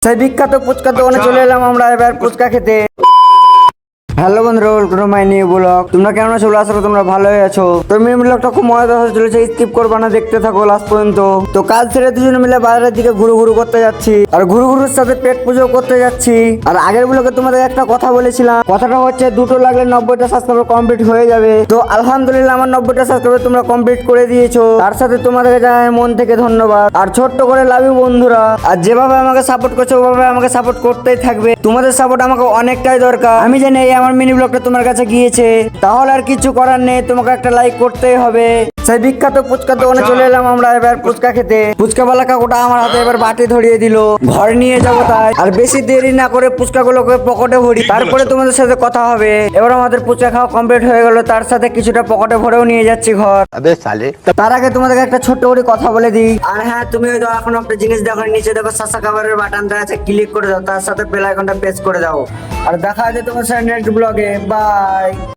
সেই বিখ্যাত ফুচকা দোকানে চলে এলাম আমরা এবার ফুচকা খেতে। হ্যালো বন্ধুরা, welcome to my new blog. তোমরা কেমন আছো? আশা করি তোমরা ভালোই আছো। তো মেন ব্লগটা খুব মজাদার হতে চলেছে, স্কিপ করবে না, দেখতে থাকো লাস্ট পর্যন্ত। তো কাজ ছেড়ে দুজনে মিলে বাজারের দিকে ঘুরু করতে যাচ্ছি, আর ঘুরুর সাথে পেট পুজো করতে যাচ্ছি। আর আগের ব্লগে তোমাদের একটা কথা বলেছিলাম, কথাটা হচ্ছে দুটো লাগলে 90টা সাবস্ক্রাইবার কমপ্লিট হয়ে যাবে। তো আলহামদুলিল্লাহ আমার 90টা সাবস্ক্রাইবার তোমরা কমপ্লিট করে দিয়েছো। তার সাথে তোমাদেরকে জানাই মন থেকে ধন্যবাদ, আর ছোট্ট করে লাভ ইউ বন্ধুরা। আর যেভাবে আমাকে সাপোর্ট করছো ওভাবে আমাকে সাপোর্ট করতেই থাকবে। তোমাদের সাপোর্ট আমাকে অনেকটাই দরকার। আমি জানি এই আমার মিনি ব্লগটা তোমার কাছে গিয়েছে, তাহলে আর কিছু করার নেই, তোমাকে একটা লাইক করতেই হবে। সেই বিখ্যাত ফুচকা দোকানে চলে এলাম আমরা এবার ফুচকা খেতে। ফুচকাওয়ালা কাকুটা আমার হাতে এবার বাটি ধরিয়ে দিল, ঘরে নিয়ে যাবো তাই। আর বেশি দেরি না করে ফুচকা গুলোকে পকেটে ভরি, তারপরে তোমাদের সাথে কথা হবে। এবার আমাদের ফুচকা খাওয়া কমপ্লিট হয়ে গেল, তার সাথে কিছুটা পকেটে ভরেও নিয়ে যাচ্ছি ঘর। তার আগে তোমাদেরকে একটা ছোট্ট করে কথা বলে দিই। আর হ্যাঁ, তুমি হয়তো এখন একটা জিনিস দেখো, নিচে দেখো সাবস্ক্রাইবারের বাটনটা আছে, ক্লিক করে দাও, তার সাথে বেল আইকনটা প্রেস করে দাও। আর দেখা হচ্ছে তোমার সাথে নেক্সট ব্লগে। বাই।